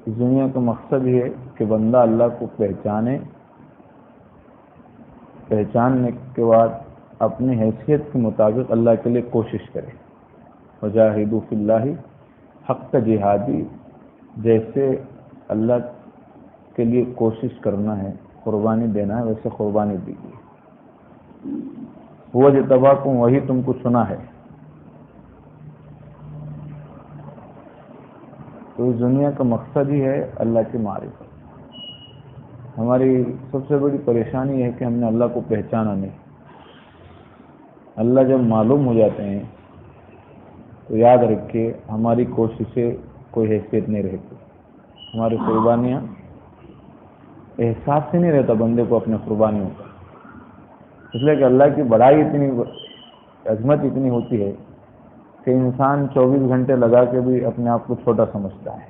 اس دنیا کا مقصد یہ ہے کہ بندہ اللہ کو پہچاننے کے بعد اپنی حیثیت کے مطابق اللہ کے لیے کوشش کرے. وجاہدوا فی اللہ حق جہادی، جیسے اللہ کے لیے کوشش کرنا ہے، قربانی دینا ہے، ویسے قربانی دیجیے. هو اجتباکم، وہی تم کو چنا ہے. تو اس دنیا کا مقصد ہی ہے اللہ کی معرفت. ہماری سب سے بڑی پریشانی ہے کہ ہم نے اللہ کو پہچانا نہیں. اللہ جب معلوم ہو جاتے ہیں تو یاد رکھیے ہماری کوششیں کوئی حیثیت نہیں رہتی. ہماری قربانیاں، احساس ہی نہیں رہتا بندے کو اپنے قربانیوں کا. اس لیے کہ اللہ کی بڑائی اتنی، عظمت اتنی ہوتی ہے کہ انسان 24 گھنٹے لگا کے بھی اپنے آپ کو چھوٹا سمجھتا ہے.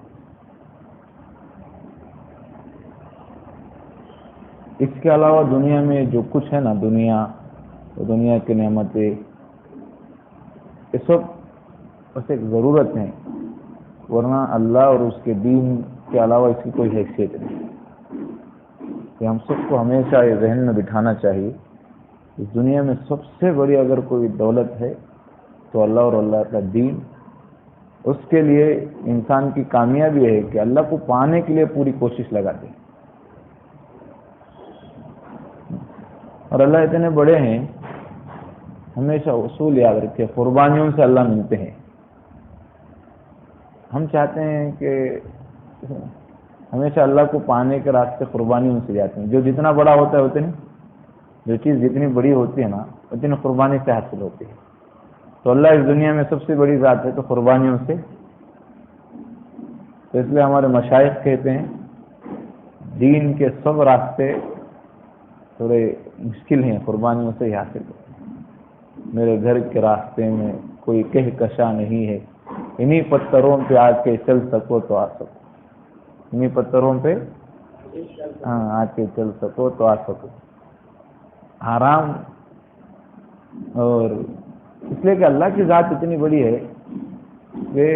اس کے علاوہ دنیا میں جو کچھ ہے نا، دنیا کی نعمتیں، یہ سب بس ایک ضرورت ہے، ورنہ اللہ اور اس کے دین کے علاوہ اس کی کوئی حیثیت نہیں. کہ ہم سب کو ہمیشہ یہ ذہن میں بٹھانا چاہیے، اس دنیا میں سب سے بڑی اگر کوئی دولت ہے تو اللہ اور اللہ کا دین. اس کے لیے انسان کی کامیابی ہے کہ اللہ کو پانے کے لیے پوری کوشش لگا دے. اور اللہ اتنے بڑے ہیں، ہمیشہ اصول یاد رکھے، قربانیوں سے اللہ ملتے ہیں. ہم چاہتے ہیں کہ ہمیشہ اللہ کو پانے کے راستے قربانیوں سے جاتے ہیں. جو جتنا بڑا ہوتا ہے اتنی، جو چیز جتنی بڑی ہوتی ہے نا اتنی قربانی سے حاصل ہوتی ہے. تو اللہ اس دنیا میں سب سے بڑی ذات ہے تو قربانیوں سے. تو اس لیے ہمارے مشائخ کہتے ہیں دین کے سب راستے تھوڑے مشکل ہیں، قربانیوں سے ہی حاصل ہوتے ہیں. میرے گھر کے راستے میں کوئی کہکشاں نہیں ہے، انہی پتھروں پہ آ کے چل سکو تو آ سکو. انہی پتھروں پہ آ کے چل سکو تو آ سکو. آرام. اور اس لیے کہ اللہ کی ذات اتنی بڑی ہے کہ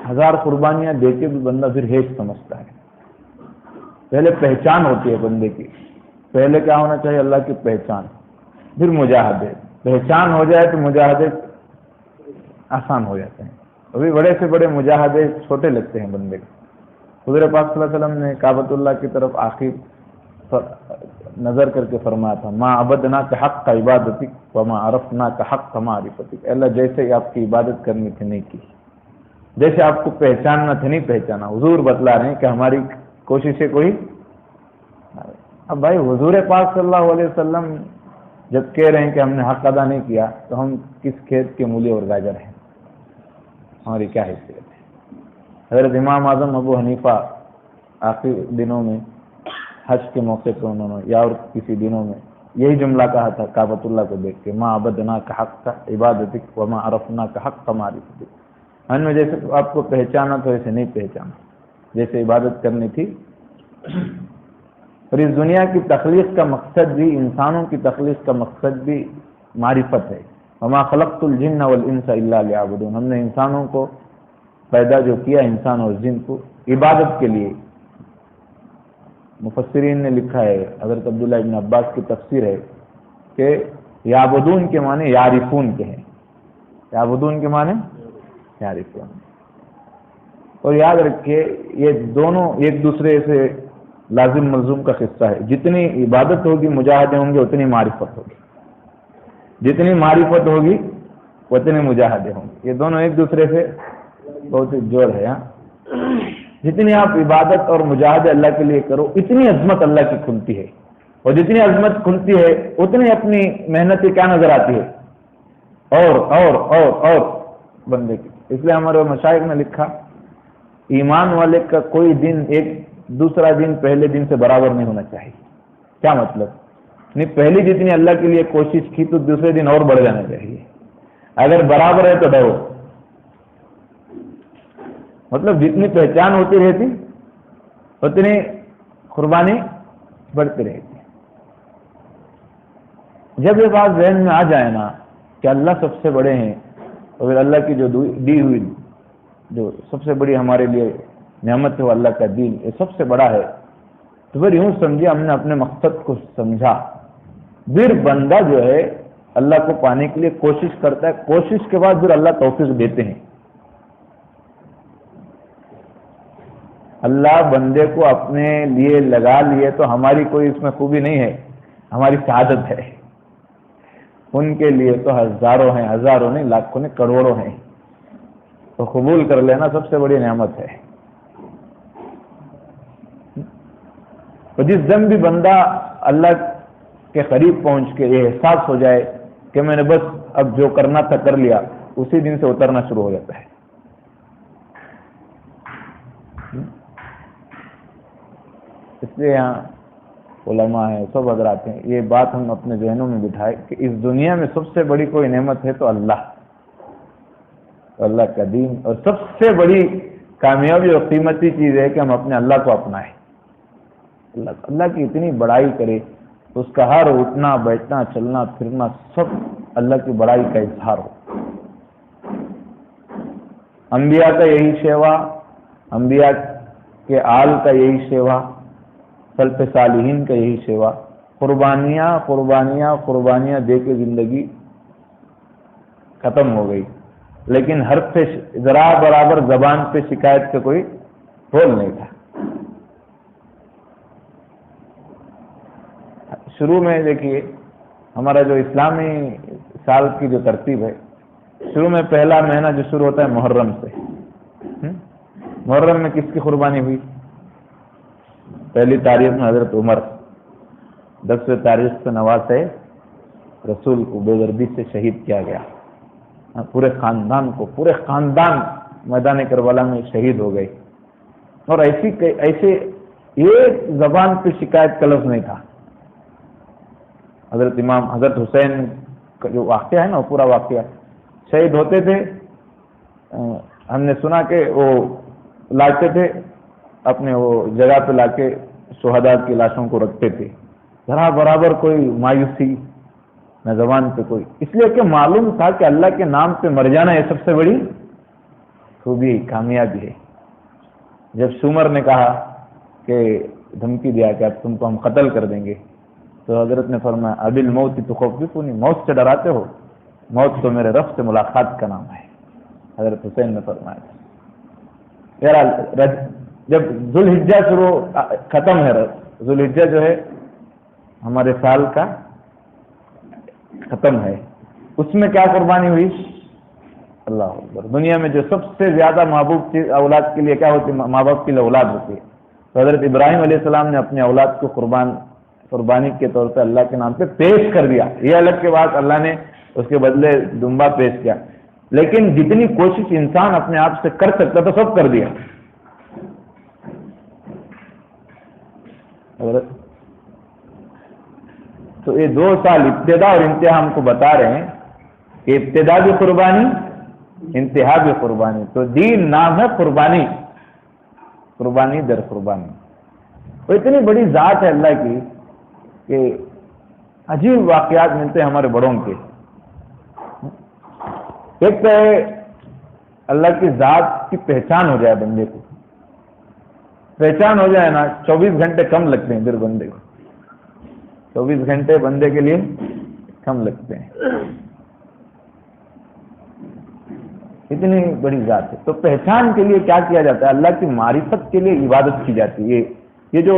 1000 قربانیاں دے کے بھی بندہ پھر ہیچ سمجھتا ہے. پہلے پہچان ہوتی ہے بندے کی. پہلے کیا ہونا چاہیے؟ اللہ کی پہچان، پھر مجاہدے. پہچان ہو جائے تو مجاہدے آسان ہو جاتے ہیں. ابھی بڑے سے بڑے مجاہدے چھوٹے لگتے ہیں بندے کو. حضور پاک صلی اللہ علیہ وسلم نے کعبۃ اللہ کی طرف آخر نظر کر کے فرمایا تھا، ما عبدناک حق عبادتک وما عرفناک حق معرفتک. اللہ جیسے آپ کی عبادت کرنی تھی نہیں کی، جیسے آپ کو پہچاننا تھا نہیں پہچانا. حضور بتلا رہے ہیں کہ ہماری کوششیں کوئی. اب بھائی حضور پاک صلی اللہ علیہ وسلم جب کہہ رہے ہیں کہ ہم نے حق ادا نہیں کیا تو ہم کس کھیت کے مولی اور گاجر ہیں؟ ہماری کیا حیثیت ہے؟ حضرت امام اعظم ابو حنیفہ آخری دنوں میں حج کے موقع پہ انہوں نے یا اور کسی دنوں میں یہی جملہ کہا تھا کعبۃ اللہ کو دیکھ کے، ما عبدناک حق عبادتک وما عرفناک حق معرفتک. ہم نے جیسے آپ کو پہچانا تو ایسے نہیں پہچانا جیسے عبادت کرنی تھی. اور اس دنیا کی تخلیق کا مقصد بھی، انسانوں کی تخلیق کا مقصد بھی معرفت ہے. وما خلقت الجن والانس الا لیعبدون. ہم نے انسانوں کو پیدا جو کیا، انسان اور جن کو عبادت کے لیے. مفسرین نے لکھا ہے، حضرت عبداللہ ابن عباس کی تفسیر ہے کہ یعبدون کے معنی یعرفون کے ہیں. یعبدون کے معنی یعرفون. اور یاد رکھیے یہ دونوں ایک دوسرے سے لازم ملزوم کا قصہ ہے. جتنی عبادت ہوگی، مجاہدے ہوں گے، اتنی معرفت ہوگی. جتنی معرفت ہوگی اتنے مجاہدے ہوں گے. یہ دونوں ایک دوسرے سے بہت جوڑ ہے. جتنی آپ عبادت اور مجاہدے اللہ کے لیے کرو اتنی عظمت اللہ کی کھلتی ہے. اور جتنی عظمت کھلتی ہے اتنی اپنی محنتیں کیا نظر آتی ہے؟ اور بندے کی. اس لیے ہمارے مشائخ نے لکھا ایمان والے کا کوئی دن ایک دوسرا دن پہلے دن سے برابر نہیں ہونا چاہیے. کیا مطلب؟ نہیں، پہلی جتنی اللہ کے لیے کوشش کی تو دوسرے دن اور بڑھ جانا چاہیے. اگر برابر ہے تو ڈرو. مطلب جتنی پہچان ہوتی رہتی اتنی قربانی بڑھتی رہتی. جب یہ بات ذہن میں آ جائے نا کہ اللہ سب سے بڑے ہیں، اور اللہ کی جو دی ہوئی جو سب سے بڑی ہمارے لیے نعمت ہے وہ اللہ کا دین، یہ سب سے بڑا ہے. تو پھر یوں سمجھے ہم نے اپنے مقصد کو سمجھا. پھر بندہ جو ہے اللہ کو پانے کے لیے کوشش کرتا ہے، کوشش کے بعد پھر اللہ توفیق دیتے ہیں. اللہ بندے کو اپنے لیے لگا لیے تو ہماری کوئی اس میں خوبی نہیں ہے، ہماری سعادت ہے. ان کے لیے تو ہزاروں ہیں، ہزاروں نہیں، لاکھوں نہیں، کروڑوں ہیں. تو قبول کر لینا سب سے بڑی نعمت ہے. تو جس دن بھی بندہ اللہ کے قریب پہنچ کے یہ احساس ہو جائے کہ میں نے بس اب جو کرنا تھا کر لیا، اسی دن سے اترنا شروع ہو جاتا ہے. اس لیے یہاں علماء ہیں، سب حضرات ہیں، یہ بات ہم اپنے ذہنوں میں بٹھائے کہ اس دنیا میں سب سے بڑی کوئی نعمت ہے تو اللہ کا دین. اور سب سے بڑی کامیابی اور قیمتی چیز ہے کہ ہم اپنے اللہ کو اپنائیں. اللہ کی اتنی بڑائی کرے، اس کا ہر اٹھنا بیٹھنا چلنا پھرنا سب اللہ کی بڑائی کا اظہار ہو. انبیاء کا یہی شیوا، انبیاء کے آل کا یہی شیوا، سلف صالحین کا یہی شیوا. قربانیاں قربانیاں قربانیاں دے کے زندگی ختم ہو گئی، لیکن ہر پہ ذرا برابر زبان پہ شکایت کا کوئی بول نہیں تھا. شروع میں دیکھیے ہمارا جو اسلامی سال کی جو ترتیب ہے، شروع میں پہلا مہینہ جو شروع ہوتا ہے محرم سے. محرم میں کس کی قربانی ہوئی؟ پہلی تاریخ میں حضرت عمر، 10ویں تاریخ سے نواسے رسول کو بے دردی سے شہید کیا گیا. پورے خاندان میدان کربلا میں شہید ہو گئے. اور ایسے ایک زبان پہ شکایت کا لفظ نہیں تھا. حضرت حسین کا جو واقعہ ہے نا، وہ پورا واقعہ، شہید ہوتے تھے، ہم نے سنا کہ وہ لاتے تھے اپنے وہ جگہ پہ لا کے شہداء کی لاشوں کو رکھتے تھے. ذرا برابر کوئی مایوسی نہ زبان پہ کوئی، اس لیے کہ معلوم تھا کہ اللہ کے نام پہ مر جانا یہ سب سے بڑی خوبی کامیابی ہے. جب شومر نے کہا کہ دھمکی دیا کہ اب تم کو ہم قتل کر دیں گے، تو حضرت نے فرمایا اب الموت تخوفونی، موت سے ڈراتے ہو؟ موت تو میرے رب سے ملاقات کا نام ہے. حضرت حسین نے فرمایا یار جب ذوالحجہ شروع ختم ہے، ذوالحجہ جو ہے ہمارے سال کا ختم ہے، اس میں کیا قربانی ہوئی؟ اللہ اکبر. دنیا میں جو سب سے زیادہ محبوب چیز اولاد کے لیے کیا ہوتی ہے؟ ماں باپ کے لیے اولاد ہوتی ہے. تو حضرت ابراہیم علیہ السلام نے اپنے اولاد کو قربانی کے طور پہ اللہ کے نام پہ پیش کر دیا. یہ الگ کے بعد اللہ نے اس کے بدلے دمبا پیش کیا، لیکن جتنی کوشش انسان اپنے آپ سے کر سکتا تھا سب کر دیا. تو یہ 2 سال ابتدا اور انتہا ہم کو بتا رہے ہیں کہ ابتدا بھی قربانی، انتہا بھی قربانی. تو دین نام ہے قربانی، قربانی در قربانی. وہ اتنی بڑی ذات ہے اللہ کی کہ عجیب واقعات ملتے ہیں ہمارے بڑوں کے. ایک تو اللہ کی ذات کی پہچان ہو جائے، بندے کو پہچان ہو جائے نا، 24 گھنٹے کم لگتے ہیں. پھر بندے کو 24 گھنٹے بندے کے لیے کم لگتے ہیں، اتنی بڑی ذات ہے. تو پہچان کے لیے کیا کیا جاتا ہے؟ اللہ کی معرفت کے لیے عبادت کی جاتی ہے. یہ جو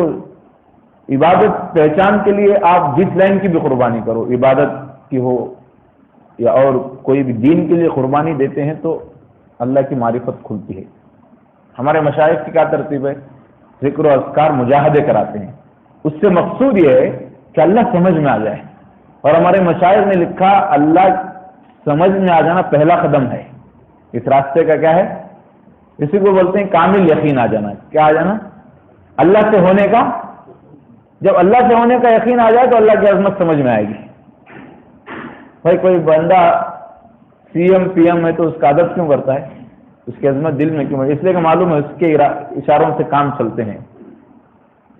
عبادت پہچان کے لیے آپ جس لائن کی بھی قربانی کرو، عبادت کی ہو یا اور کوئی بھی دین کے لیے قربانی دیتے ہیں تو اللہ کی معرفت کھلتی ہے. ہمارے مشائخ کی کیا ترتیب ہے؟ ذکر و اذکار مجاہدے کراتے ہیں. اس سے مقصود یہ ہے کہ اللہ سمجھ میں آ جائے. اور ہمارے مشائخ نے لکھا اللہ سمجھ میں آ جانا پہلا قدم ہے. اس راستے کا کیا ہے؟ اسی کو بولتے ہیں کامل یقین آ جانا. کیا آ جانا؟ اللہ سے ہونے کا. جب اللہ سے ہونے کا یقین آ جائے تو اللہ کی عظمت سمجھ میں آئے گی. بھائی کوئی بندہ سی ایم پی ایم ہے تو اس کا ادب کیوں کرتا ہے؟ اس کی عظمت دل میں کیوں ہے؟ اس لیے کہ معلوم ہے اس کے اشاروں سے کام چلتے ہیں،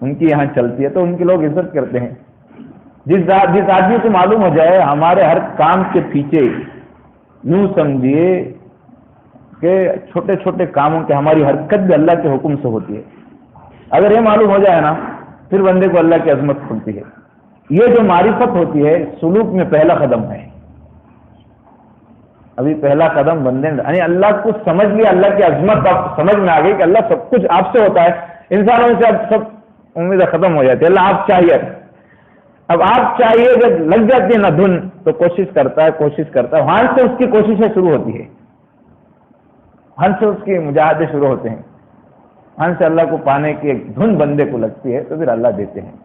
ان کی یہاں چلتی ہے تو ان کے لوگ عزت کرتے ہیں. جس آدمی کو معلوم ہو جائے ہمارے ہر کام کے پیچھے، یوں سمجھیے کہ چھوٹے چھوٹے کاموں کے ہماری حرکت بھی اللہ کے حکم سے ہوتی ہے. اگر یہ معلوم ہو جائے نا پھر بندے کو اللہ کی عظمت کھلتی ہے. یہ جو معرفت ہوتی ہے سلوک میں پہلا قدم ہے. ابھی پہلا قدم بندے نے یعنی اللہ کو سمجھ لیا, اللہ کی عظمت آپ سمجھ میں آ گئی کہ اللہ سب کچھ آپ سے ہوتا ہے. انسانوں سے اب سب امیدیں ختم ہو جاتی ہے. اللہ آپ چاہیے, اب آپ چاہیے جب لگ جاتی ہے نا دھن تو کوشش کرتا ہے. وہاں سے اس کی کوششیں شروع ہوتی ہے, وہاں سے اس کی مجاہدے شروع ہوتے ہیں. وہاں سے اللہ کو پانے کی ایک دھن بندے کو لگتی ہے تو پھر اللہ دیتے ہیں.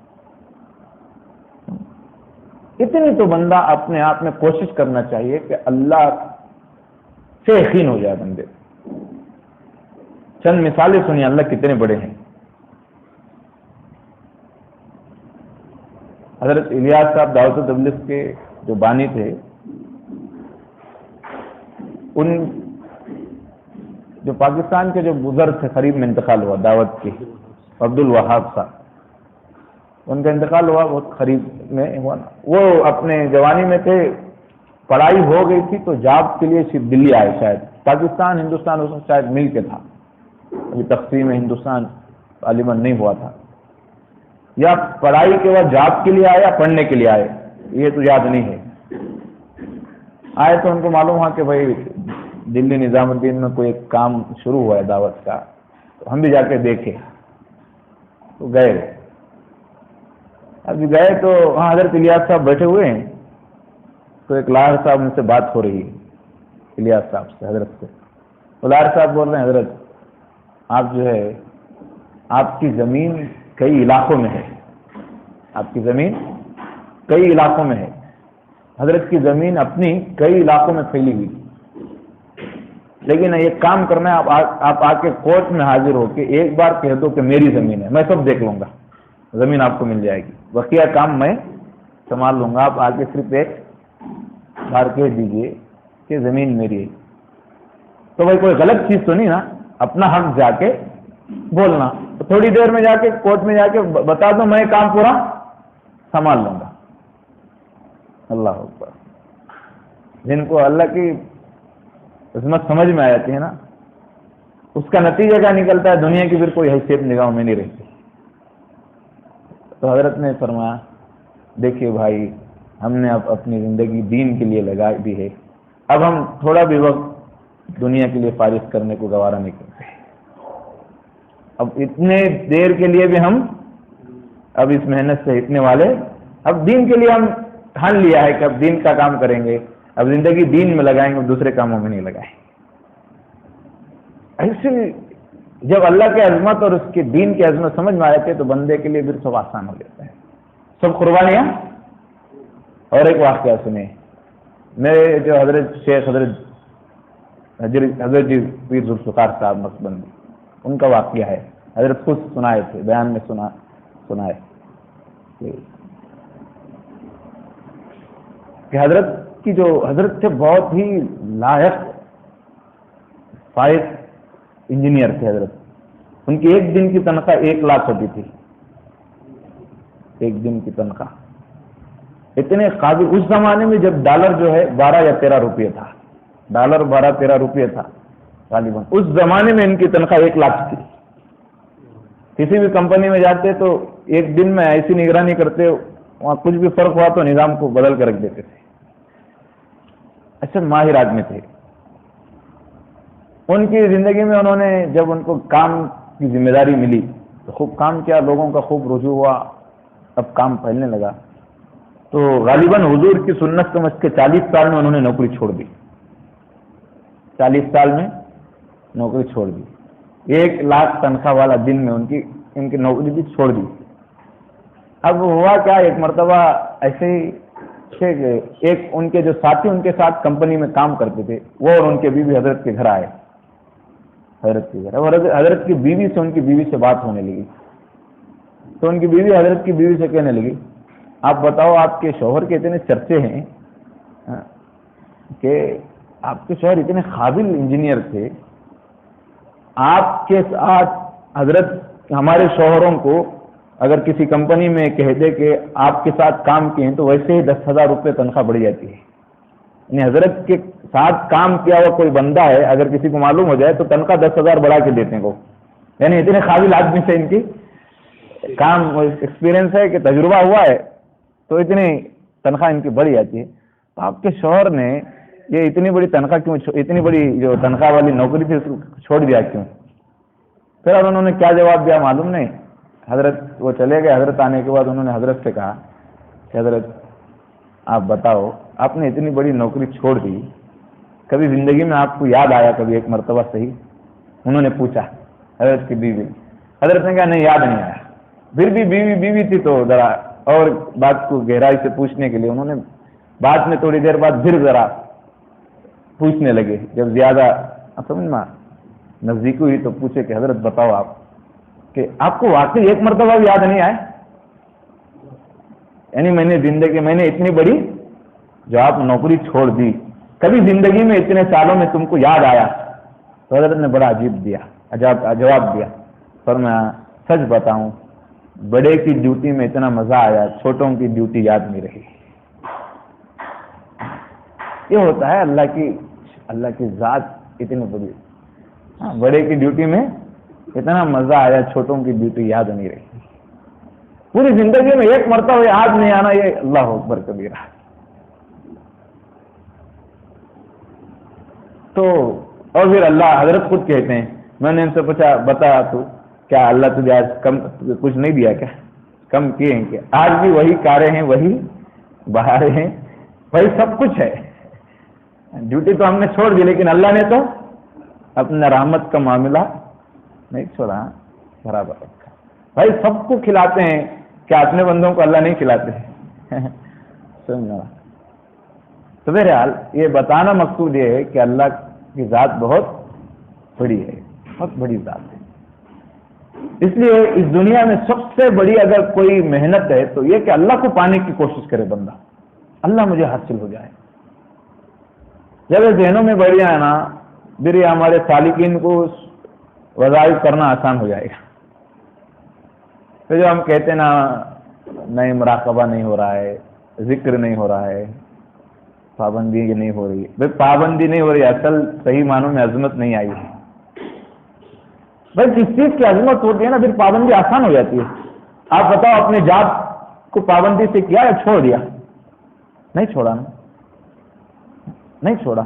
اتنی تو بندہ اپنے آپ میں کوشش کرنا چاہیے کہ اللہ سے یقین ہو جائے بندے. چند مثالیں سنیے اللہ کتنے بڑے ہیں. حضرت الیاس صاحب دعوت تبلیغ کے جو بانی تھے, ان جو پاکستان کے جو بزرگ تھے قریب میں انتقال ہوا دعوت کے, عبد الوہاب صاحب, ان کا انتقال ہوا بہت قریب میں ہوا نا. وہ اپنے جوانی میں تھے, پڑھائی ہو گئی تھی تو جاب کے لیے صرف دلی آئے. شاید پاکستان ہندوستان اس وقت شاید مل کے تھا, ابھی تقسیم ہندوستان غالباً نہیں ہوا تھا. یا پڑھائی کے بعد جاب کے لیے آئے یا پڑھنے کے لیے آئے, یہ تو یاد نہیں ہے. آئے تو ان کو معلوم ہوا کہ بھائی دلی نظام الدین میں کوئی ایک کام شروع ہوا ہے دعوت کا, تو ہم بھی جا کے دیکھے. تو گئے, ابھی گئے تو وہاں حضرت الیاس صاحب بیٹھے ہوئے ہیں. تو ایک لاہر صاحب ان سے بات ہو رہی ہے الیاس صاحب سے, حضرت سے. تو لاہر صاحب بول رہے ہیں حضرت آپ جو ہے آپ کی زمین کئی علاقوں میں ہے, آپ کی زمین کئی علاقوں میں ہے. حضرت کی زمین اپنی کئی علاقوں میں پھیلی ہوئی, لیکن ایک کام کرنا ہے, آپ آ کے کورٹ میں حاضر ہو کے ایک بار کہہ دو کہ میری زمین ہے, میں سب دیکھ لوں گا, زمین آپ کو مل جائے گی, بقیہ کام میں سنبھال لوں گا. آپ آ کے صرف ایک بار کہہ دیجئے کہ زمین میری ہے. تو بھائی کوئی غلط چیز تو نہیں نا, اپنا حق جا کے بولنا. تو تھوڑی دیر میں جا کے کورٹ میں جا کے بتا دو میں کام پورا سنبھال لوں گا. اللہ اکبر. جن کو اللہ کی عظمت سمجھ میں آ جاتی ہے نا, اس کا نتیجہ کیا نکلتا ہے, دنیا کی پھر کوئی حیثیت نگاہوں میں نہیں رہتی. تو حضرت نے فرمایا دیکھیے بھائی ہم نے اب اپنی زندگی دین کے لیے لگا دی ہے, اب ہم تھوڑا بھی وقت دنیا کے لیے فارغ کرنے کو گوارا نہیں کرتے. اب اتنے دیر کے لیے بھی ہم اب اس محنت سے اتنے والے, اب دین کے لیے ہم ٹھان لیا ہے کہ اب دین کا کام کریں گے, اب زندگی دین میں لگائیں گے, دوسرے کاموں میں نہیں لگائیں. ایسے جب اللہ کی عظمت اور اس کے دین کی عظمت سمجھ میں آ جاتی ہے تو بندے کے لیے پھر سب آسان ہو جاتا ہے, سب قربانیاں. اور ایک واقعہ سنیں, میرے جو حضرت شیخ حضرت جی پیر ذوالفقار صاحب نقشبندی, ان کا واقعہ ہے. حضرت خود سنائے تھے, بیان میں سنائے کہ حضرت کی جو حضرت تھے بہت ہی لائق فائز انجینئر تھے حضرت. ان کی ایک دن کی تنخواہ 1 لاکھ ہوتی تھی, ایک دن کی تنخواہ. اتنے قابل, اس زمانے میں جب ڈالر جو ہے 12 یا 13 روپے تھا, ڈالر 12-13 روپے تھا غالباً, اس زمانے میں ان کی تنخواہ 1 لاکھ تھی. کسی بھی کمپنی میں جاتے تو ایک دن میں ایسی نگرانی کرتے, وہاں کچھ بھی فرق ہوا تو نظام کو بدل کر رکھ دیتے تھے. اچھا ماہر آدمی تھے. ان کی زندگی میں انہوں نے جب ان کو کام کی ذمہ داری ملی تو خوب کام کیا, لوگوں کا خوب رجوع ہوا, اب کام پھیلنے لگا. تو غالباً حضور کی سنت سمجھ کے 40 سال میں انہوں نے نوکری چھوڑ دی, 40 سال میں نوکری چھوڑ دی. 1 لاکھ تنخواہ والا دن میں ان کی نوکری بھی چھوڑ دی. اب ہوا کیا, ایک مرتبہ ایسے ہی ایک ان کے جو ساتھی ان کے ساتھ کمپنی میں کام کرتے تھے, وہ اور ان کے بیوی حضرت کے گھر آئے. حضرت کے گھر, اور حضرت کی بیوی سے ان کی بیوی سے بات ہونے لگی. تو ان کی بیوی حضرت کی بیوی سے کہنے لگی آپ بتاؤ آپ کے شوہر کے اتنے چرچے ہیں کہ آپ کے شوہر اتنے قابل انجینئر تھے, آپ کے ساتھ حضرت ہمارے شوہروں کو اگر کسی کمپنی میں کہہ دے کہ آپ کے ساتھ کام کیے ہیں تو ویسے ہی 10,000 روپے تنخواہ بڑھ جاتی ہے. یعنی حضرت کے ساتھ کام کیا ہوا کوئی بندہ ہے، اگر کسی کو معلوم ہو جائے تو تنخواہ 10,000 بڑھا کے دیتے ہیں کو، یعنی اتنے قابل آدمی سے ان کی کام ایکسپیرئنس ہے کہ تجربہ ہوا ہے، تو اتنی تنخواہ ان کی بڑھ جاتی ہے۔ تو آپ کے شوہر نے یہ اتنی بڑی تنخواہ کیوں، اتنی بڑی جو تنخواہ والی نوکری تھی اس کو چھوڑ دیا کیوں؟ پھر اب انہوں نے کیا جواب دیا معلوم نہیں۔ حضرت وہ چلے گئے، حضرت آنے کے بعد انہوں نے حضرت سے کہا کہ حضرت آپ بتاؤ، آپ نے اتنی بڑی نوکری چھوڑ دی، کبھی زندگی میں آپ کو یاد آیا کبھی ایک مرتبہ صحیح؟ انہوں نے پوچھا حضرت کی بیوی، حضرت نے کہا نہیں یاد نہیں آیا۔ پھر بھی بیوی تھی تو ذرا اور بات کو گہرائی سے پوچھنے کے لیے انہوں نے بعد میں تھوڑی دیر بعد پھر ذرا پوچھنے لگے، جب زیادہ سمجھ میں نزدیک ہوئی تو پوچھے کہ حضرت بتاؤ آپ کہ آپ کو واقعی ایک مرتبہ بھی یاد نہیں آئے؟ یعنی میں نے زندگی میں نے اتنی بڑی جو آپ نوکری چھوڑ دی، کبھی زندگی میں اتنے سالوں میں تم کو یاد آیا؟ تو حضرت نے بڑا جواب دیا، فرمایا سچ بتاؤں بڑے کی ڈیوٹی میں اتنا مزہ آیا، چھوٹوں کی ڈیوٹی یاد نہیں رہی۔ یہ ہوتا ہے اللہ کی ذات اتنی بڑی، بڑے کی ڈیوٹی میں اتنا مزہ آیا، چھوٹوں کی ڈیوٹی یاد نہیں رہی۔ پوری زندگی میں ایک مرتبہ یاد نہیں آنا، یہ اللہ اکبر کبیرہ۔ تو اور پھر اللہ حضرت خود کہتے ہیں، میں نے ان سے پوچھا بتا تو کیا اللہ تجھے آج کم کچھ نہیں دیا کیا؟ کم کیے ہیں کیا؟ آج بھی وہی کاریں ہیں، وہی بہاریں ہیں، وہی سب کچھ ہے۔ ڈیوٹی تو ہم نے چھوڑ دی، لیکن اللہ نے تو اپنا رحمت کا معاملہ نہیں چھوڑا، برابر رکھا۔ بھائی سب کو کھلاتے ہیں، کیا اپنے بندوں کو اللہ نہیں کھلاتے ہیں؟ سمجھنا۔ تو بہرحال یہ بتانا مقصود یہ ہے کہ اللہ کی ذات بہت بڑی ہے، بہت بڑی ذات ہے۔ اس لیے اس دنیا میں سب سے بڑی اگر کوئی محنت ہے تو یہ کہ اللہ کو پانے کی کوشش کرے بندہ، اللہ مجھے حاصل ہو جائے۔ جب یہ ذہنوں میں بڑھ جائے نا، پھر یہ ہمارے سالکین کو وظائف کرنا آسان ہو جائے گا۔ پھر جو ہم کہتے ہیں نا نہیں مراقبہ نہیں ہو رہا ہے، ذکر نہیں ہو رہا ہے، پابندی نہیں ہو رہی ہے، پابندی نہیں ہو رہی، اصل صحیح معنوں میں عظمت نہیں آئی ہے۔ بھائی جس چیز کی عظمت ہوتی ہے نا، پھر پابندی آسان ہو جاتی ہے۔ آپ بتاؤ اپنے ذات کو پابندی سے کیا یا چھوڑ دیا؟ نہیں چھوڑا نا، نہیں چھوڑا۔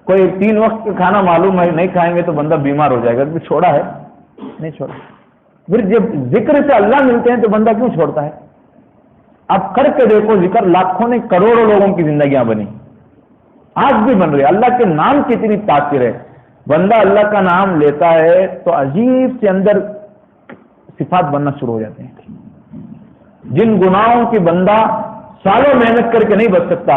کوئی 3 وقت کا کھانا معلوم ہے نہیں کھائیں گے تو بندہ بیمار ہو جائے گا، پھر چھوڑا ہے؟ نہیں چھوڑا۔ پھر جب ذکر سے اللہ ملتے ہیں تو بندہ کیوں چھوڑتا ہے؟ آپ کر کے دیکھو ذکر، لاکھوں نے کروڑوں لوگوں کی زندگیاں بنی، آج بھی بن رہی ہے۔ اللہ کے نام کی اتنی تاثیر ہے، بندہ اللہ کا نام لیتا ہے تو عجیب سے اندر صفات بننا شروع ہو جاتے ہیں، جن گناہوں کی بندہ سالوں محنت کر کے نہیں بچ سکتا،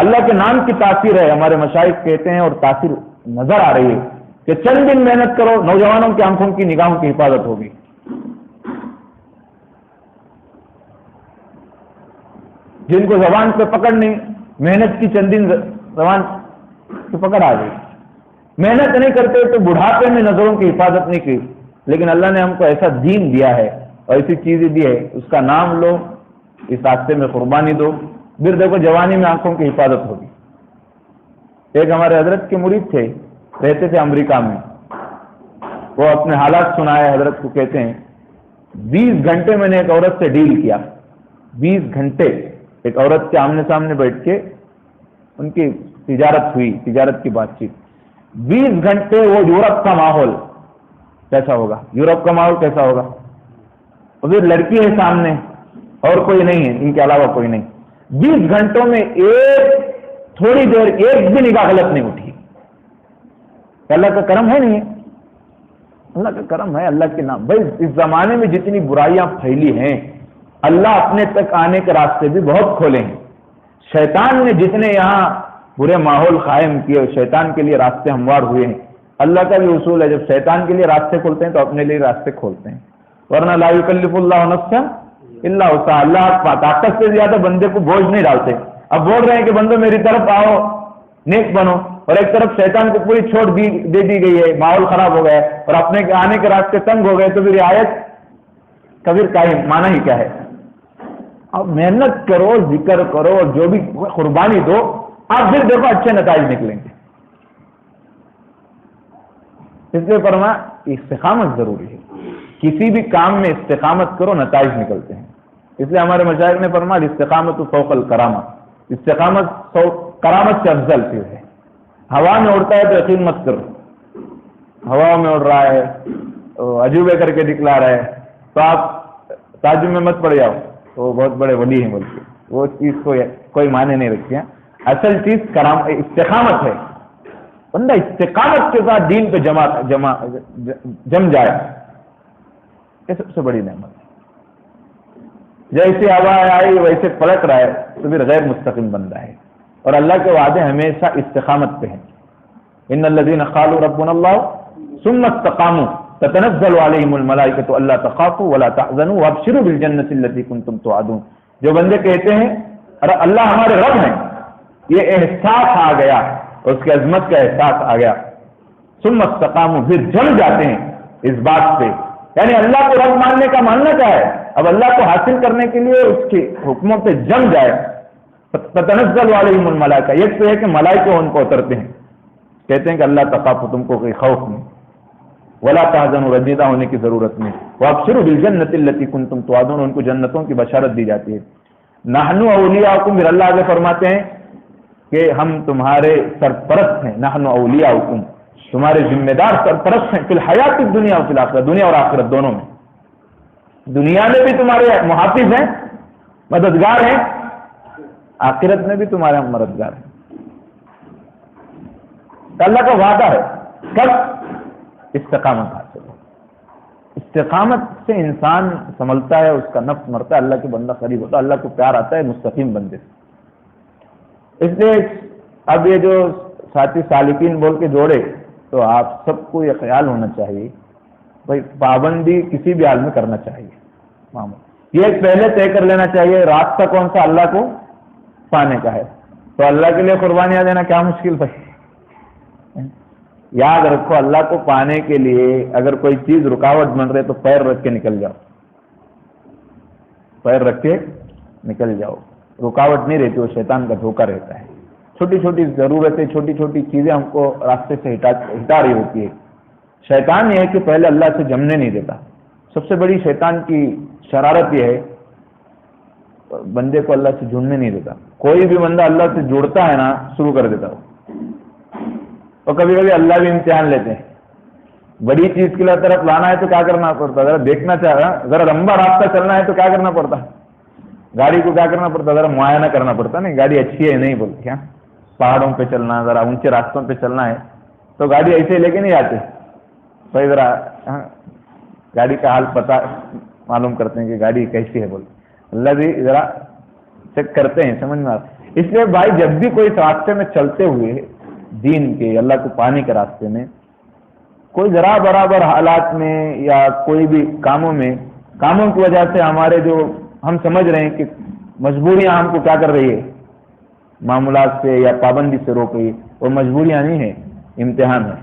اللہ کے نام کی تاثیر ہے۔ ہمارے مشائخ کہتے ہیں اور تاثیر نظر آ رہی ہے کہ چند دن محنت کرو، نوجوانوں کی آنکھوں کی نگاہوں کی حفاظت ہوگی۔ جن کو زبان پہ پکڑ نہیں، محنت کی چند دن زبان پہ پکڑ آ گئی، محنت نہیں کرتے تو بڑھاپے میں نظروں کی حفاظت نہیں کی۔ لیکن اللہ نے ہم کو ایسا دین دیا ہے اور ایسی چیزیں دی ہے، اس کا نام لو، اس راستے میں قربانی دو، پھر دیکھو جوانی میں آنکھوں کی حفاظت ہوگی۔ ایک ہمارے حضرت کے مرید تھے، رہتے تھے امریکہ میں، وہ اپنے حالات سنائے، حضرت کو کہتے ہیں 20 گھنٹے میں نے ایک عورت سے ڈیل کیا، 20 گھنٹے ایک عورت کے آمنے سامنے بیٹھ کے ان کی تجارت ہوئی، تجارت کی بات چیت 20 گھنٹے۔ وہ یورپ کا ماحول کیسا ہوگا، یورپ کا ماحول کیسا ہوگا، اور پھر لڑکی ہے سامنے اور کوئی نہیں ہے، ان کے علاوہ کوئی نہیں، 20 گھنٹوں میں ایک تھوڑی دیر ایک بھی نگاہ غلط نہیں اٹھی۔ اللہ کا کرم ہے نہیں ہے، اللہ کا کرم ہے، اللہ کے نام۔ بھائی اس زمانے میں جتنی برائیاں پھیلی ہیں، اللہ اپنے تک آنے کے راستے بھی بہت کھولے ہیں۔ شیطان نے جتنے یہاں برے ماحول قائم کیے، شیطان کے لیے راستے ہموار ہوئے ہیں۔ اللہ کا بھی اصول ہے، جب شیطان کے لیے راستے کھولتے ہیں تو اپنے لیے راستے کھولتے ہیں، ورنہ لا یکلف اللہ نفسا الا وسعها، اللہ طاقت سے زیادہ بندے کو بوجھ نہیں ڈالتے۔ اب بول رہے ہیں کہ بندو میری طرف آؤ، نیک بنو، اور ایک طرف شیطان کو پوری چھوٹ دے دی گئی ہے، ماحول خراب ہو گیا ہے اور اپنے آنے کے راستے تنگ ہو گئے، تو پھر آیت کبیر کا معنی ہی کیا ہے؟ اب محنت کرو، ذکر کرو اور جو بھی قربانی دو، آپ پھر دیکھو اچھے نتائج نکلیں گے. اس لیے فرمایا استقامت ضروری ہے. کسی بھی کام میں استقامت کرو نتائج نکلتے ہیں. اس لیے ہمارے مشائخ نے فرمایا استقامت فوق الکرامہ. استقامت کرامت سے افضل چیز ہے. ہوا میں اڑتا ہے تو یقین مت کرو, ہوا میں اڑ رہا ہے عجوبے کر کے دکھلا رہا ہے تو آپ تعجب میں مت پڑ جاؤ تو وہ بہت بڑے ولی ہیں, بلکہ وہ چیز کو کوئی معنی نہیں رکھتی ہے. اصل چیز استقامت ہے. بندہ استقامت کے ساتھ دین پہ جم جائے, یہ سب سے بڑی نعمت ہے. جیسے ہوا آئی ویسے پلٹ رہا ہے تو پھر غیر مستقیم بندہ ہے. اور اللہ کے وعدے ہمیشہ استقامت پہ ہیں. ان الذین قالوا ربنا اللہ ثم استقاموا تتنزل علیہم الملائکۃ الا تخافوا ولا تحزنوا وابشروا بالجنۃ التي كنتم توعدون. جو بندے کہتے ہیں ارے اللہ ہمارے رب ہیں, یہ احساس آ گیا, اس کی عظمت کا احساس آ گیا, ثم استقاموا پھر جم جاتے ہیں اس بات پہ. یعنی اللہ کو رب ماننے کا ماننا کیا ہے؟ اب اللہ کو حاصل کرنے کے لیے اس کے حکموں پہ جم جائے. تتنزل علیہم الملائکہ, یہ تو ہے کہ ملائکہ ان کو اترتے ہیں, کہتے ہیں کہ اللہ تخافوا, تم کو کوئی خوف نہیں, ولا تحزنوا, رنجیدہ ہونے کی ضرورت نہیں, وابشروا بالجنۃ التي كنتم توعدون, ان کو جنتوں کی بشارت دی جاتی ہے. نحن اولیاؤکم, پھر اللہ آگے فرماتے ہیں کہ ہم تمہارے سرپرست ہیں. نحن اولیاؤکم, تمہارے ذمہ دار سرپرست ہیں. فی الحیات الدنیا و فی الآخرہ, دنیا اور آخرت دونوں میں. دنیا میں بھی تمہارے محافظ ہیں, مددگار ہیں, آخرت میں بھی تمہارے مددگار ہیں. اللہ کا وعدہ ہے. کب؟ استقامت حاصل ہو. استقامت سے انسان سنبھلتا ہے, اس کا نفس مرتا ہے, اللہ کے بندہ قریب ہوتا ہے, اللہ کو پیار آتا ہے مستقیم بندے سے. اس لیے اب یہ جو ساتھی سالکین بول کے جوڑے, تو آپ سب کو یہ خیال ہونا چاہیے بھائی پابندی کسی بھی حال میں کرنا چاہیے. یہ پہلے طے کر لینا چاہیے راستہ کون سا اللہ کو پانے کا ہے. تو اللہ کے لیے قربانیاں دینا کیا مشکل بھائی. یاد رکھو, اللہ کو پانے کے لیے اگر کوئی چیز رکاوٹ بن رہے تو پیر رکھ کے نکل جاؤ, پیر رکھ کے نکل جاؤ. رکاوٹ نہیں رہتی, وہ شیطان کا دھوکہ رہتا ہے. چھوٹی چھوٹی ضرورتیں, چھوٹی چھوٹی چیزیں ہم کو راستے سے ہٹا رہی ہوتی ہے. شیطان یہ ہے کہ پہلے اللہ سے جمنے نہیں دیتا. سب سے بڑی شیطان کی شرارت یہ ہے بندے کو اللہ سے جڑنے نہیں دیتا. کوئی بھی بندہ اللہ سے جڑتا ہے نا, شروع کر دیتا وہ. اور کبھی کبھی اللہ بھی امتحان لیتے ہیں. بڑی چیز کی طرف لانا ہے تو کیا کرنا پڑتا ہے, ذرا دیکھنا چاہے, ذرا لمبا راستہ چلنا ہے تو کیا کرنا پڑتا ہے, گاڑی کو کیا کرنا پڑتا ہے, ذرا معائنہ کرنا پڑتا ہے. گاڑی اچھی ہے نہیں بولتے کیا, پہاڑوں پہ چلنا, ذرا اونچے راستوں پہ چلنا ہے تو گاڑی ایسے لے کے نہیں آتے بھائی, ذرا گاڑی کا حال پتہ معلوم کرتے ہیں کہ گاڑی کیسی ہے بولتے. اللہ بھی ذرا چیک کرتے ہیں, سمجھ میں آتا. اس لیے بھائی جب بھی کوئی راستے میں چلتے ہوئے دین کے, اللہ کو پانے کے راستے میں کوئی ذرا برابر حالات میں یا کوئی بھی کاموں کی وجہ سے ہمارے جو ہم سمجھ رہے ہیں کہ مجبوریاں ہم کو کیا کر رہی ہے, معمولات سے یا پابندی سے روک رہی ہے, وہ مجبوریاں نہیں ہیں, امتحان ہے.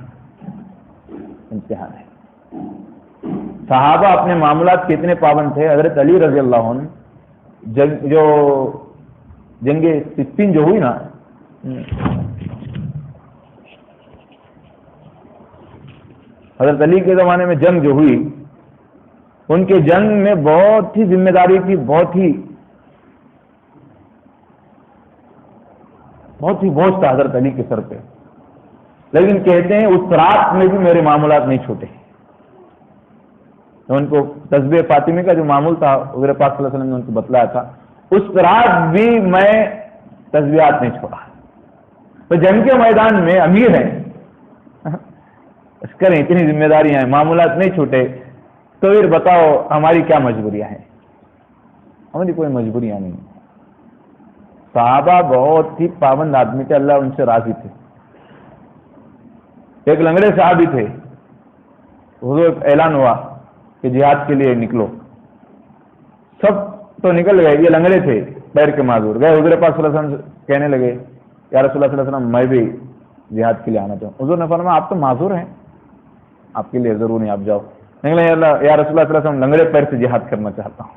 امتحان ہے. صحابہ اپنے معاملات کے اتنے پابند تھے. حضرت علی رضی اللہ عنہ جو جنگ صفین جو ہوئی نا, حضرت علی کے زمانے میں جنگ جو ہوئی, ان کے جنگ میں بہت ہی ذمہ داری تھی, بہت ہی بوجھ تھا حضرت علی کے سر پہ. لیکن کہتے ہیں اس رات میں بھی میرے معاملات نہیں چھوٹے. ان کو تسبیح فاطمی کا جو معمول تھا حضور پاک صلی اللہ علیہ وسلم نے ان کو بتلایا تھا, اس رات بھی میں تسبیحات نہیں چھوڑا. تو جنگ کے میدان میں امیر ہیں, کریں اتنی ذمہ داریاں ہیں, معاملات نہیں چھوٹے, تو پھر بتاؤ ہماری کیا مجبوریاں ہیں. ہماری کوئی مجبوریاں نہیں. صحابہ بہت ہی پابند آدمی تھے, اللہ ان سے راضی تھے. ایک لنگڑے صحابی تھے, حضور اعلان ہوا کہ جہاد کے لیے نکلو. سب تو نکل گئے, یہ لنگڑے تھے, پیر کے معذور, گئے حضور پاک صلی اللہ علیہ وسلم کہنے لگے یا رسول اللہ صلی اللہ علیہ وسلم میں بھی جہاد کے لیے آنا چاہوں. حضور نے فرمایا آپ تو معذور ہیں, آپ کے لیے ضرور نہیں, آپ جاؤ. نکلے یا رسول اللہ صلی اللہ علیہ وسلم لنگڑے پیر سے جہاد کرنا چاہتا ہوں.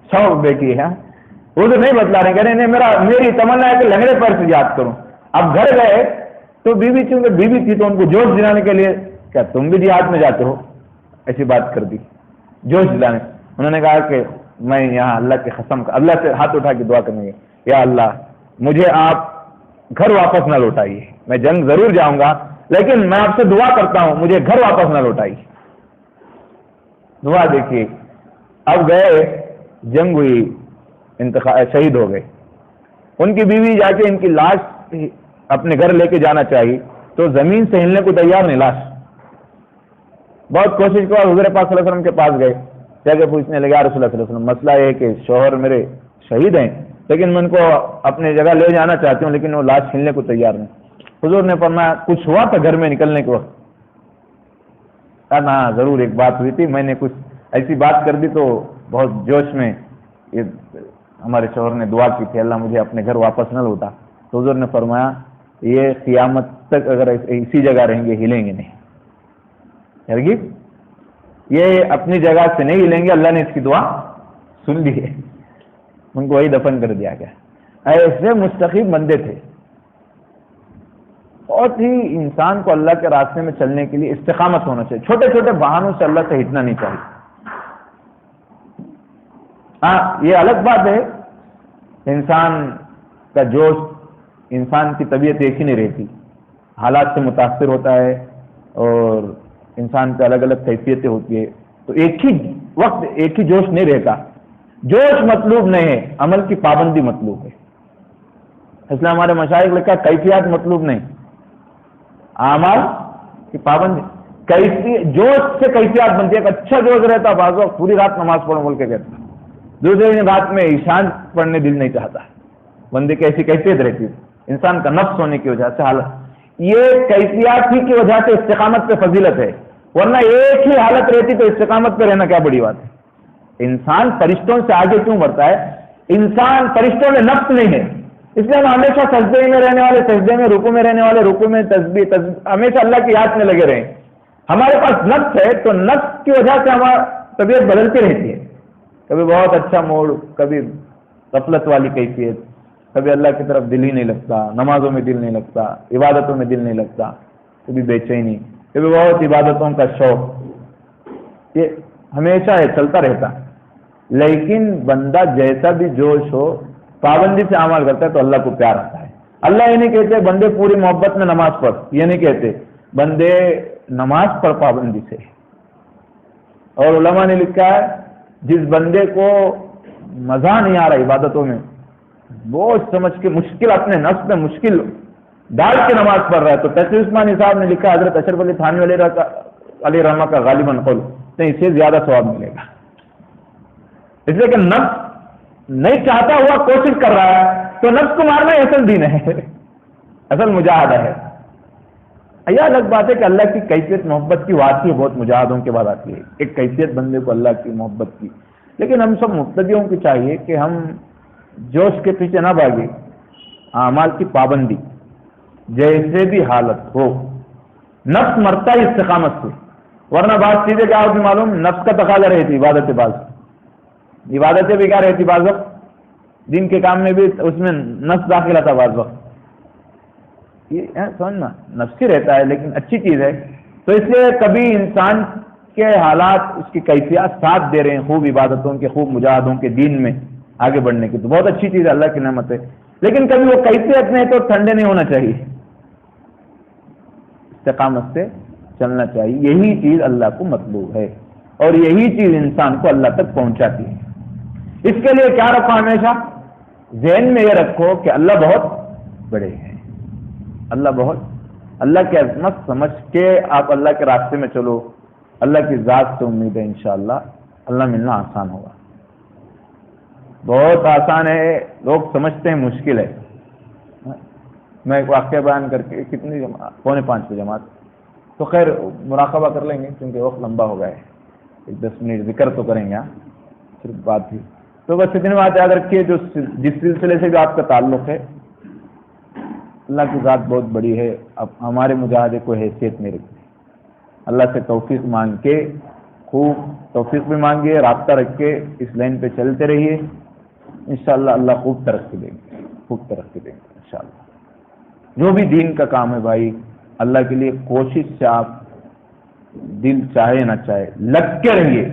100 روپے کی ہے, حضور نہیں بتلا رہے، کہہ رہے نہیں میری تمنا ہے کہ لنگڑے پیر سے جہاد کروں۔ اب گھر گئے تو بیوی چونکہ بیوی تھی تو ان کو جوش دلانے کے لیے، کیا تم بھی جہاد میں جاتے ہو، ایسی بات کر دی جوش دلانے۔ انہوں نے کہا کہ میں یہاں اللہ کی قسم، اللہ سے ہاتھ اٹھا کے دعا کریں گے، یا اللہ مجھے آپ گھر واپس نہ لوٹائیے، میں جنگ ضرور جاؤں گا لیکن میں آپ سے دعا کرتا ہوں مجھے گھر واپس نہ لوٹائیے۔ دعا دیکھیے، اب گئے، جنگ ہوئی، شہید ہو گئے۔ ان کی بیوی جا کے ان کی لاش اپنے گھر لے کے جانا چاہیے تو زمین سے ہلنے کو تیار نہیں لاش۔ بہت کوشش کے بعد حضور پاک صلی اللہ علیہ وسلم کے پاس گئے، جا کے پوچھنے لگے، یا رسول اللہ صلی اللہ علیہ وسلم مسئلہ یہ ہے کہ شوہر میرے شہید ہیں لیکن میں ان کو اپنی جگہ لے جانا چاہتی ہوں لیکن وہ لاش ہلنے کو تیار نہیں۔ حضور نے فرمایا کچھ ہوا تھا گھر میں نکلنے کے وقت؟ ہاں ضرور ایک بات ہوئی تھی، میں نے کچھ ایسی بات کر دی تو بہت جوش میں ہمارے شوہر نے دعا کی تھی اللہ مجھے اپنے گھر واپس نہ لوٹا۔ تو حضور نے فرمایا یہ قیامت تک اگر اسی جگہ رہیں گے ہلیں گے نہیں، ہرگز یہ اپنی جگہ سے نہیں ہلیں گے، اللہ نے اس کی دعا سن لی ہے، ان کو وہی دفن کر دیا گیا۔ ایسے مستقیم بندے تھے۔ بہت ہی انسان کو اللہ کے راستے میں چلنے کے لیے استقامت ہونا چاہیے، چھوٹے چھوٹے بہانوں سے اللہ سے ہٹنا نہیں چاہیے۔ ہاں یہ الگ بات ہے انسان کا جوش، انسان کی طبیعت ایک ہی نہیں رہتی، حالات سے متاثر ہوتا ہے اور انسان پہ الگ الگ کیفیتیں ہوتی ہے، تو ایک ہی وقت ایک ہی جوش نہیں رہتا۔ جوش مطلوب نہیں ہے، عمل کی پابندی مطلوب ہے۔ اس لیے ہمارے مشائخ لکھا کیفیات مطلوب نہیں، اعمال کی پابندی۔ جوش سے کیفیات بنتی ہے، ایک اچھا جوش رہتا بعض وقت پوری رات نماز پڑھو بول کے کہتا، دوسرے دن رات میں عشاء پڑھنے دل نہیں چاہتا، بندے کی ایسی کیفیت رہتی ہے انسان کا نفس ہونے کی وجہ سے حالت، یہ کیفیات ہی کی وجہ سے استقامت پہ فضیلت ہے، ورنہ ایک ہی حالت رہتی تو استقامت پہ رہنا کیا بڑی بات ہے۔ انسان فرشتوں سے آگے کیوں بڑھتا ہے؟ انسان فرشتوں میں نفس نہیں ہے، اس لیے ہم ہمیشہ سجدے میں رہنے والے سجدے میں، رکوع میں رہنے والے رکوع میں، تسبیح ہمیشہ اللہ کی یاد میں لگے رہیں۔ ہمارے پاس نفس ہے تو نفس کی وجہ سے ہماری طبیعت بدلتی رہتی ہے، کبھی بہت اچھا موڈ، کبھی غفلت والی کیفیت، کبھی اللہ کی طرف دل ہی نہیں لگتا، نمازوں میں دل نہیں لگتا، عبادتوں میں دل نہیں لگتا، کبھی بے چینی، کبھی بہت عبادتوں کا شوق، یہ ہمیشہ ہے، چلتا رہتا۔ لیکن بندہ جیسا بھی جوش ہو پابندی سے عمل کرتا ہے تو اللہ کو پیار آتا ہے۔ اللہ یہ نہیں کہتے بندے پوری محبت میں نماز پڑھ، یہ نہیں کہتے، بندے نماز پڑھ پابندی سے۔ اور علماء نے لکھا ہے جس بندے کو مزہ نہیں آ رہا عبادتوں میں، بوجھ سمجھ کے مشکل اپنے نفس میں مشکل ڈال کے نماز پڑھ رہا ہے، تو تقی عثمانی صاحب نے لکھا، حضرت اشرف علی تھانوی علیہ رحمہ کا غالباً قول، نہیں اسے زیادہ ثواب ملے گا، اس لیے کہ نفس نہیں چاہتا ہوا کوشش کر رہا ہے، تو نفس کو مارنا ہی اصل دین ہے، اصل مجاہدہ ہے۔ یہ الگ بات ہے کہ اللہ کی کیفیت محبت کی آتی ہے، بہت مجاہدوں کے بعد آتی ہے ایک کیفیت بندے کو اللہ کی محبت کی، لیکن ہم سب مقتدیوں کی چاہیے کہ ہم جوش کے پیچھے نہ بھاگیں، اعمال کی پابندی جیسے بھی حالت ہو۔ نفس مرتا ہے استقامت سے، ورنہ بات چیزیں کیا ہوتی معلوم، نفس کا تقاضا رہتی عبادت باز، عبادتیں بھی کیا رہتی بعض وقت، دن کے کام میں بھی اس میں نفس داخل آتا بعض وقت، یہ سمجھنا نفسی رہتا ہے لیکن اچھی چیز ہے۔ تو اس لیے کبھی انسان کے حالات اس کی کیفیات ساتھ دے رہے ہیں خوب عبادتوں کے، خوب مجاہدوں کے، دین میں آگے بڑھنے کی، تو بہت اچھی چیز ہے، اللہ کی نعمت ہے، لیکن کبھی وہ کیفیت نہیں تو ٹھنڈے نہیں ہونا چاہیے، استقامت سے چلنا چاہیے، یہی چیز اللہ کو مطلوب ہے اور یہی چیز انسان کو اللہ تک پہنچاتی ہے۔ اس کے لیے کیا رکھو، ہمیشہ ذہن میں یہ رکھو کہ اللہ بہت بڑے ہیں، اللہ کی عظمت سمجھ کے آپ اللہ کے راستے میں چلو، اللہ کی ذات سے امید ہے انشاءاللہ اللہ ملنا آسان ہوگا، بہت آسان ہے، لوگ سمجھتے ہیں مشکل ہے۔ میں ایک واقعہ بیان کر کے، کتنی جماعت، 4:45 پہ جماعت، تو خیر مراقبہ کر لیں گے کیونکہ وقت لمبا ہو گیا ہے، ایک 10 منٹ ذکر تو کریں گے، صرف بات ہی تو بس اتنی بات یاد رکھیے، جس سلسلے سے بھی آپ کا تعلق ہے، اللہ کی ذات بہت بڑی ہے، اب ہمارے مجاہدے کو حیثیت نہیں رکھتی، اللہ سے توفیق مانگ کے، خوب توفیق بھی مانگیے، رابطہ رکھ کے اس لائن پہ چلتے رہیے، انشاءاللہ اللہ خوب ترقی دیں گے، خوب ترقی دیں گے انشاءاللہ۔ جو بھی دین کا کام ہے بھائی، اللہ کے لیے کوشش سے آپ دل چاہے نہ چاہے لگ کے رہیے،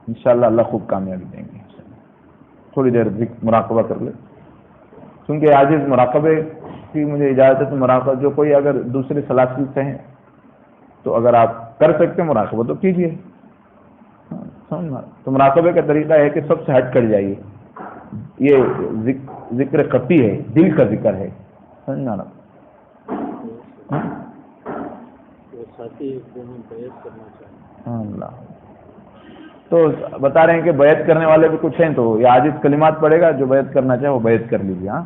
انشاءاللہ اللہ خوب کامیابی دیں گے۔ تھوڑی دیر مراقبہ کر لیں، کیونکہ عاجز مراقبے کی مجھے اجازت ہے، تو مراقبہ جو کوئی اگر دوسرے سلاسل سے ہیں تو اگر آپ کر سکتے ہیں مراقبہ تو کیجیے، سمجھنا۔ تو مراقبے کا طریقہ ہے کہ سب سے ہٹ کر جائیے، یہ ذکر خفی ہے، دل کا ذکر ہے، سمجھنا نا۔ اللہ تو بتا رہے ہیں کہ بیعت کرنے والے بھی کچھ ہیں، تو یہ عاجز کلمات پڑھے گا، جو بیعت کرنا چاہے وہ بیعت کر لیجیے۔ ہاں